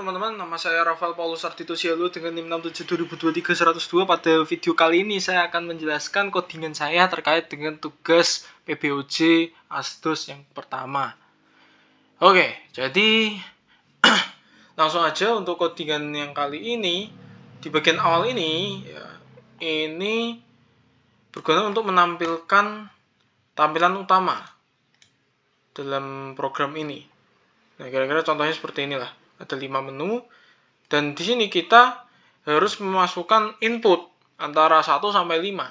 teman-teman, nama saya Rafael Paulus Ardito Sialu dengan NIM 67 2023-102. Pada video kali ini saya akan menjelaskan codingan saya terkait dengan tugas PBOJ Asdos yang pertama. Oke, jadi langsung aja untuk codingan yang kali ini. Di bagian awal ini, ini berguna untuk menampilkan tampilan utama dalam program ini. Nah, kira-kira contohnya seperti inilah. Ada 5 menu, dan di sini kita harus memasukkan input antara 1 sampai 5.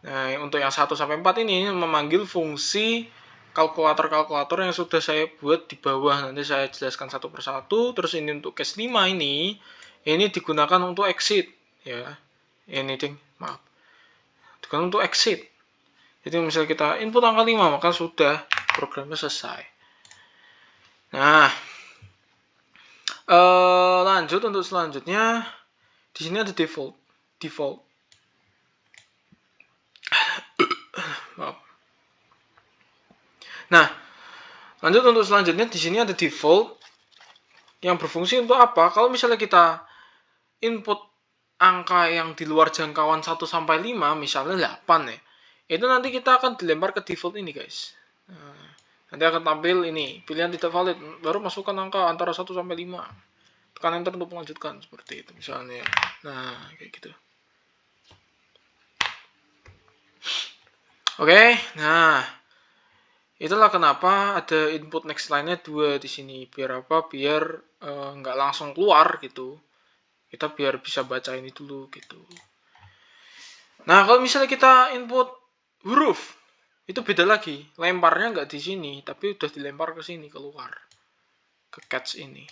Nah, untuk yang 1 sampai 4 ini memanggil fungsi kalkulator yang sudah saya buat di bawah. Nanti saya jelaskan satu persatu. Terus ini untuk case 5 ini digunakan untuk exit, ya. Ini maaf. Digunakan untuk exit. Jadi misalnya kita input angka 5, maka sudah programnya selesai. Nah, lanjut untuk selanjutnya, di sini ada default. Maaf. Nah, lanjut untuk selanjutnya, di sini ada default yang berfungsi untuk apa? Kalau misalnya kita input angka yang di luar jangkauan 1 sampai 5, misalnya 8 ya. Itu nanti kita akan dilempar ke default ini, guys. Nah, nanti akan tampil ini, pilihan tidak valid, baru masukkan angka antara 1 sampai 5. Tekan enter untuk melanjutkan, seperti itu misalnya. Nah, kayak gitu. Oke, nah itulah kenapa ada input next line-nya 2 di sini. Biar apa? Biar nggak langsung keluar gitu. Kita biar bisa baca ini dulu gitu. Nah, kalau misalnya kita input huruf, itu beda lagi. Lemparnya nggak di sini, tapi udah dilempar ke sini, keluar. Ke catch ini.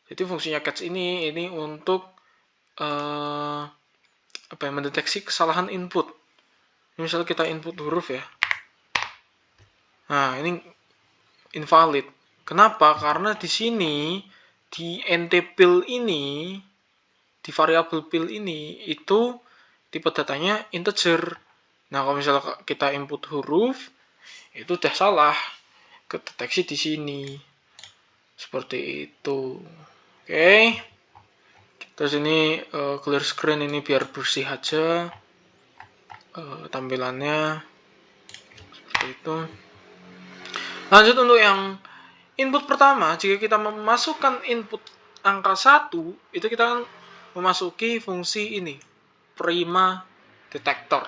Jadi fungsinya catch ini untuk mendeteksi kesalahan input. Misalnya kita input huruf ya. Nah, ini invalid. Kenapa? Karena di sini di ntpil ini, di variabel pil ini itu tipe datanya integer. Nah, kalau misalnya kita input huruf, itu udah salah, kedeteksi di sini. Seperti itu. Oke. Terus ini clear screen ini biar bersih aja tampilannya. Seperti itu. Lanjut untuk yang input pertama, jika kita memasukkan input angka 1, itu kita akan memasuki fungsi ini, prima detector.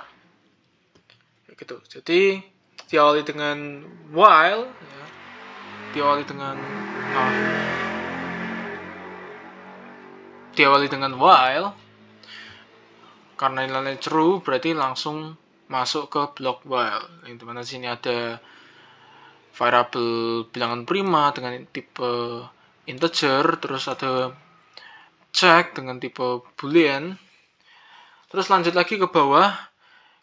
Gitu. Jadi diawali dengan while, ya. Diawali dengan while. Karena nilainya true, berarti langsung masuk ke blok while. Yang dimana sini ada variabel bilangan prima dengan tipe integer, terus ada check dengan tipe boolean. Terus lanjut lagi ke bawah,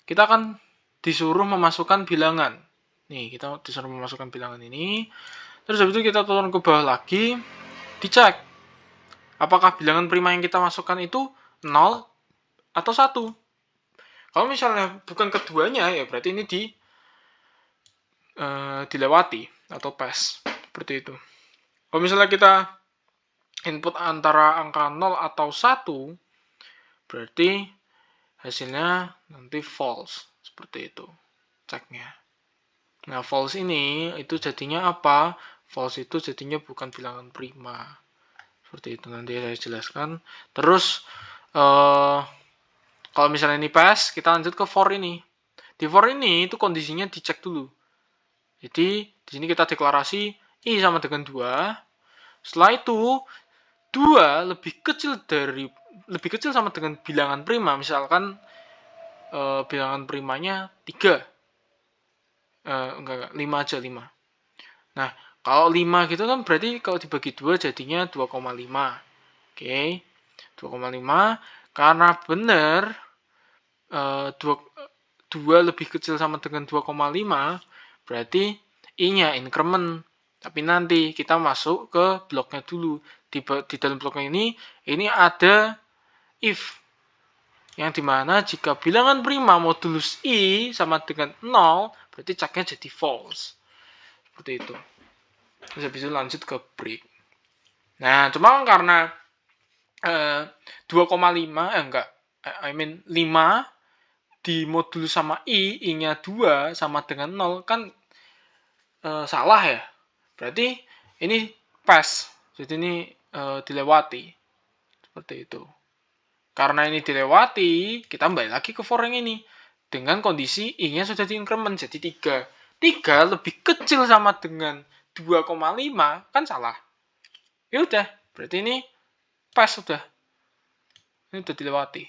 kita akan disuruh memasukkan bilangan. Nih, kita disuruh memasukkan bilangan ini. Terus habis itu kita turun ke bawah lagi, dicek apakah bilangan prima yang kita masukkan itu 0 atau 1. Kalau misalnya bukan keduanya, ya berarti ini dilewati atau pass, seperti itu. Kalau misalnya kita input antara angka 0 atau 1, berarti hasilnya nanti false, seperti itu ceknya. Nah, false ini itu jadinya apa? False itu jadinya bukan bilangan prima, seperti itu. Nanti saya jelaskan. Terus kalau misalnya ini pass, kita lanjut ke for ini. Di for ini itu kondisinya dicek dulu. Jadi di sini kita deklarasi i sama dengan 2. Setelah itu 2 lebih kecil sama dengan bilangan prima. Misalkan bilangan primanya 3. 5 aja, 5. Nah, kalau 5 gitu kan berarti kalau dibagi 2 jadinya 2,5. Oke. 2,5 karena benar 2 lebih kecil sama dengan 2,5, berarti i-nya increment. Tapi nanti kita masuk ke bloknya dulu. Di dalam bloknya ini ada if. Yang dimana jika bilangan prima modulus i sama dengan 0, berarti ceknya jadi false. Seperti itu. Terus habis itu lanjut ke break. Nah, cuma karena 2,5 enggak, I mean 5 dimodul sama I-nya 2 sama dengan 0 kan salah ya. Berarti ini pas. Jadi ini dilewati. Seperti itu. Karena ini dilewati, kita kembali lagi ke for yang ini. Dengan kondisi I-nya sudah diincrement jadi 3. 3 lebih kecil sama dengan 2,5 kan salah. Ya udah, berarti ini pas sudah. Ini udah dilewati.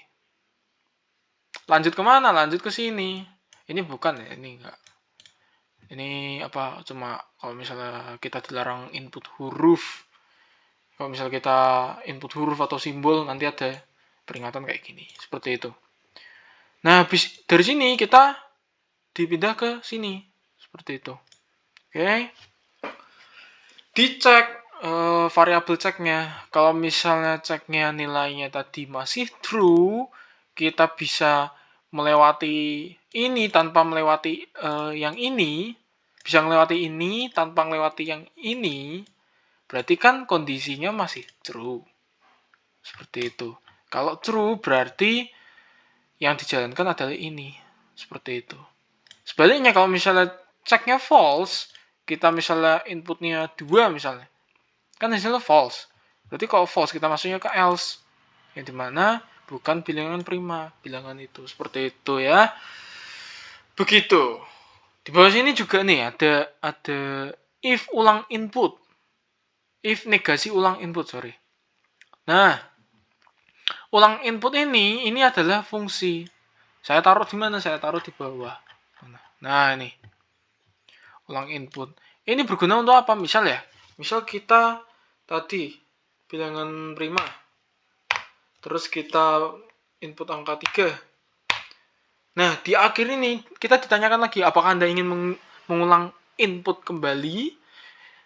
Lanjut kemana? Lanjut ke sini. Ini bukan ya, ini enggak. Ini apa? Cuma kalau misalnya kita dilarang input huruf. Kalau misalnya kita input huruf atau simbol, nanti ada peringatan kayak gini. Seperti itu. Nah, habis dari sini kita dipindah ke sini. Seperti itu. Oke. Dicek variabel ceknya. Kalau misalnya ceknya nilainya tadi masih true, kita bisa melewati ini tanpa melewati yang ini. Bisa melewati ini tanpa melewati yang ini. Berarti kan kondisinya masih true. Seperti itu. Kalau true berarti yang dijalankan adalah ini. Seperti itu. Sebaliknya kalau misalnya ceknya false, kita misalnya inputnya 2 misalnya. Kan hasilnya false. Berarti kalau false kita masuknya ke else. Yang dimana bukan bilangan prima. Bilangan itu. Seperti itu ya. Begitu. Di bawah sini juga nih ada if ulang input. If negasi ulang input, sorry. Nah, ulang input ini adalah fungsi. Saya taruh di mana? Saya taruh di bawah. Nah, ini. Ulang input. Ini berguna untuk apa? Misal ya. Misal kita tadi bilangan prima. Terus kita input angka 3. Nah, di akhir ini kita ditanyakan lagi apakah Anda ingin mengulang input kembali.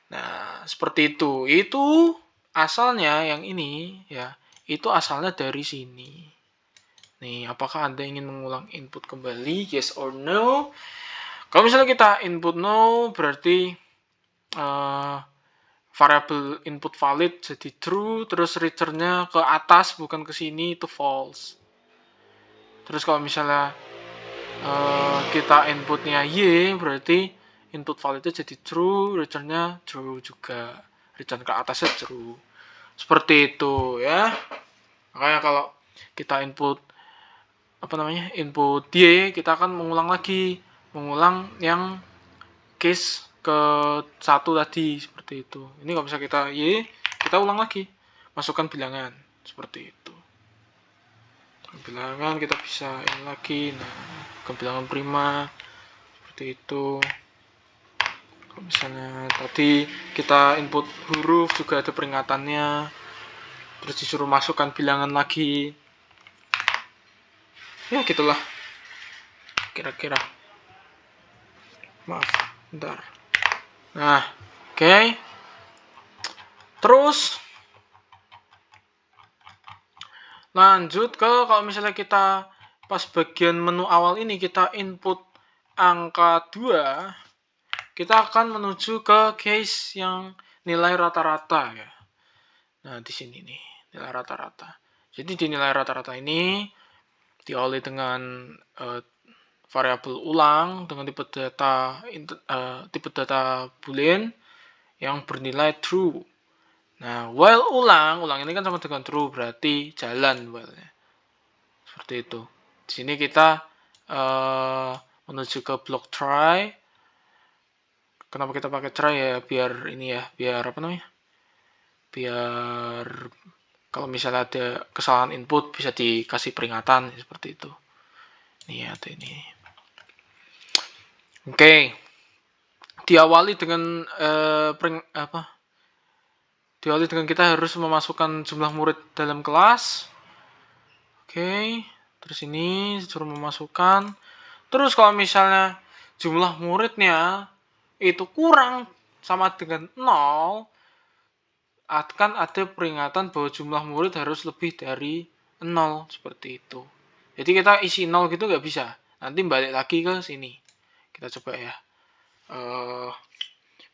Nah, seperti itu. Itu asalnya yang ini ya. Itu asalnya dari sini. Nih, apakah Anda ingin mengulang input kembali? Yes or no? Kalau misalnya kita input no, berarti variabel input valid jadi true, terus return-nya ke atas bukan ke sini, itu false. Terus kalau misalnya kita inputnya y, berarti input validnya jadi true, return-nya true juga. Return ke atasnya true. Seperti itu ya. Makanya kalau kita input input y, kita akan mengulang lagi, mengulang yang case ke 1 tadi, seperti itu. Ini kalau bisa kita y, kita ulang lagi, masukkan bilangan seperti itu. Bilangan kita bisa ini lagi, nah ke bilangan prima seperti itu. Kalau misalnya tadi kita input huruf juga ada peringatannya, terus disuruh masukkan bilangan lagi. Ya gitulah kira-kira. Maaf, bentar. Nah, oke. Terus lanjut ke kalau misalnya kita pas bagian menu awal ini kita input angka 2, kita akan menuju ke case yang nilai rata-rata ya. Nah, di sini nih, nilai rata-rata. Jadi di nilai rata-rata ini diawali dengan variabel ulang dengan tipe data boolean yang bernilai true. Nah, while ulang ini kan sama dengan true, berarti jalan while-nya. Seperti itu. Di sini kita menuju ke blok try. Kenapa kita pakai try ya? Biar ini ya, biar apa namanya? Biar kalau misalnya ada kesalahan input bisa dikasih peringatan seperti itu. Nih ada ini. Oke. Diawali dengan diawali dengan kita harus memasukkan jumlah murid dalam kelas. Oke. Terus ini suruh memasukkan. Terus kalau misalnya jumlah muridnya itu kurang sama dengan 0, akan ada peringatan bahwa jumlah murid harus lebih dari 0, seperti itu. Jadi kita isi 0 gitu nggak bisa. Nanti balik lagi ke sini. Kita coba ya.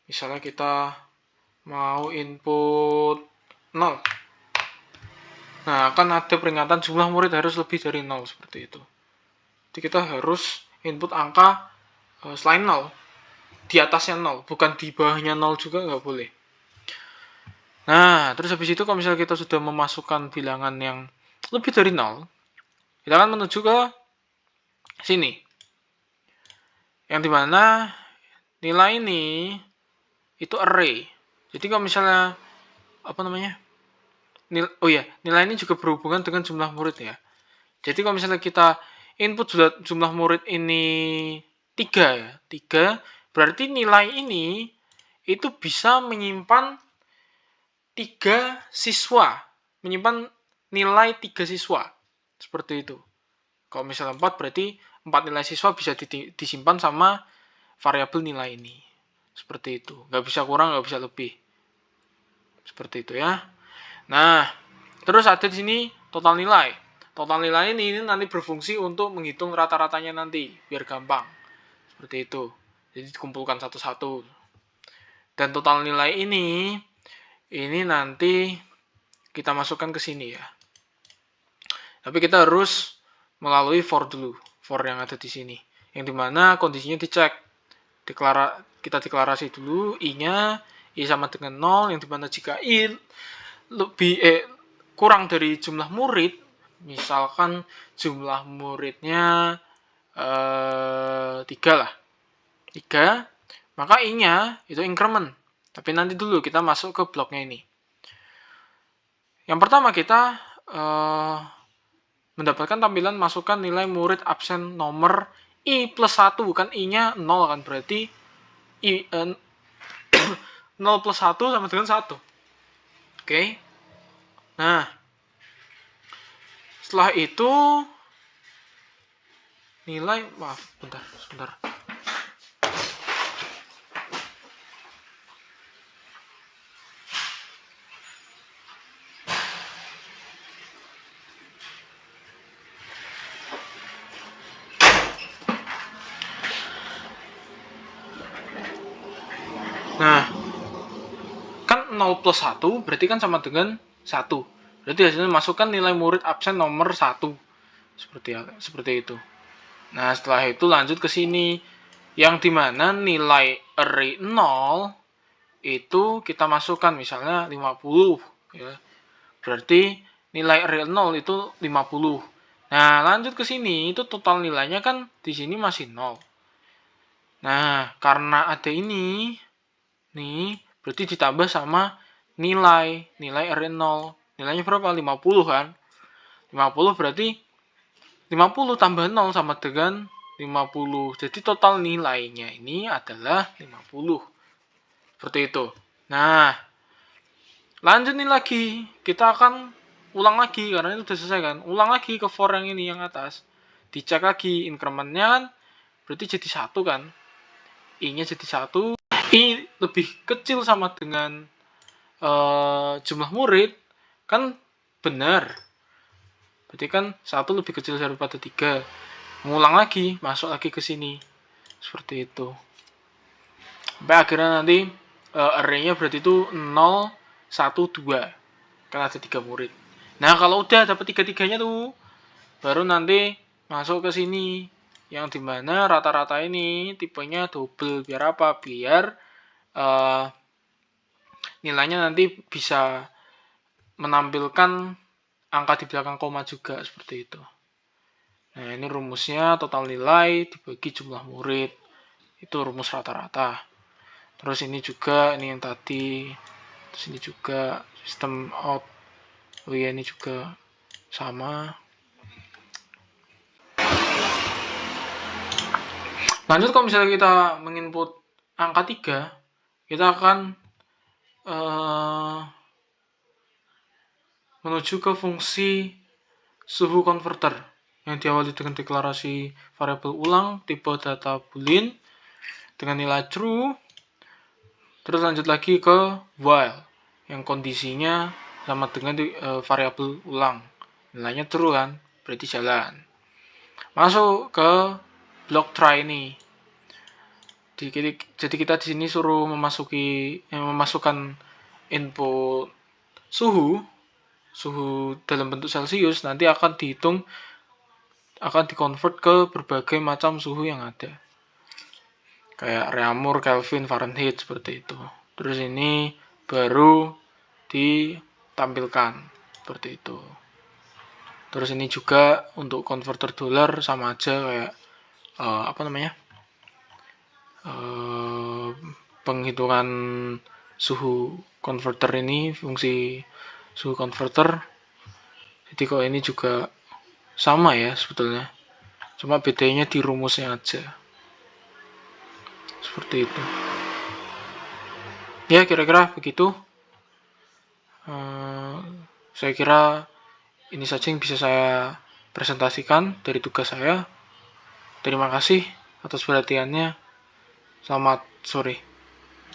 Misalnya kita mau input 0. Nah, akan ada peringatan jumlah murid harus lebih dari 0 seperti itu. Jadi kita harus input angka selain 0, di atasnya 0, bukan di bawahnya 0 juga nggak boleh. Nah, terus habis itu kalau misalnya kita sudah memasukkan bilangan yang lebih dari 0, kita akan menuju ke sini. Yang dimana nilai ini itu array. Jadi kalau misalnya nilai ini juga berhubungan dengan jumlah murid ya. Jadi kalau misalnya kita input jumlah murid ini 3 ya, 3, berarti nilai ini itu bisa menyimpan 3 siswa, menyimpan nilai 3 siswa. Seperti itu. Kalau misalnya 4, berarti 4 nilai siswa bisa disimpan sama variabel nilai ini. Seperti itu. Nggak bisa kurang, nggak bisa lebih. Seperti itu ya. Nah, terus ada di sini total nilai. Total nilai ini nanti berfungsi untuk menghitung rata-ratanya nanti, biar gampang. Seperti itu. Jadi dikumpulkan satu-satu. Dan total nilai ini nanti kita masukkan ke sini ya. Tapi kita harus melalui for dulu, for yang ada di sini. Yang dimana kondisinya dicek. Kita deklarasi dulu i-nya, i sama dengan 0, yang dimana jika i kurang dari jumlah murid, misalkan jumlah muridnya 3 lah. 3, maka i-nya itu increment. Tapi nanti dulu kita masuk ke bloknya ini. Yang pertama kita mendapatkan tampilan masukkan nilai murid absen nomor i plus 1, kan i-nya 0 kan, berarti i 0 plus 1 sama dengan 1. Oke. Nah, setelah itu nilai, sebentar. Nah, kan 0 plus 1 berarti kan sama dengan 1. Berarti hasilnya masukkan nilai murid absen nomor 1. Seperti itu. Nah, setelah itu lanjut ke sini. Yang dimana nilai array 0 itu kita masukkan misalnya 50. Ya. Berarti nilai array 0 itu 50. Nah, lanjut ke sini, itu total nilainya kan di sini masih 0. Nah, karena ada ini, nih, berarti ditambah sama nilai array 0. Nilainya berapa? 50 kan? 50 berarti 50 tambah 0 sama dengan 50. Jadi total nilainya ini adalah 50. Seperti itu. Nah, lanjut nih lagi. Kita akan ulang lagi karena itu sudah selesai kan. Ulang lagi ke for yang ini yang atas. Dicek lagi incrementnya kan. Berarti jadi 1 kan. I-nya jadi 1. I lebih kecil sama dengan jumlah murid. Kan benar. Berarti kan 1 lebih kecil daripada 3. Mengulang lagi, masuk lagi ke sini. Seperti itu. Sampai akhirnya nanti array-nya berarti itu 0, 1, 2. Kan ada 3 murid. Nah, kalau udah dapat 3-3-nya tuh, baru nanti masuk ke sini. Yang dimana rata-rata ini tipenya double. Biar apa? Biar nilainya nanti bisa menampilkan angka di belakang koma juga, seperti itu. Nah, ini rumusnya total nilai dibagi jumlah murid. Itu rumus rata-rata. Terus ini juga, ini yang tadi. Terus ini juga sistem out. Oh iya, ini juga sama. Lanjut, kalau misalnya kita menginput angka 3, kita akan menuju ke fungsi suhu converter yang diawali dengan deklarasi variabel ulang tipe data boolean dengan nilai true. Terus lanjut lagi ke while yang kondisinya sama dengan variabel ulang, nilainya true kan, berarti jalan. Masuk ke blok try ini. Jadi kita di sini suruh memasukkan input suhu dalam bentuk Celcius nanti akan dikonvert ke berbagai macam suhu yang ada. Kayak Reaumur, Kelvin, Fahrenheit seperti itu. Terus ini baru ditampilkan seperti itu. Terus ini juga untuk konverter dolar sama aja kayak penghitungan suhu konverter ini, fungsi suhu konverter. Jadi kalau ini juga sama ya sebetulnya, cuma bedanya di rumusnya aja seperti itu ya, kira-kira begitu. Saya kira ini saja yang bisa saya presentasikan dari tugas saya. Terima kasih atas perhatiannya. Selamat sore.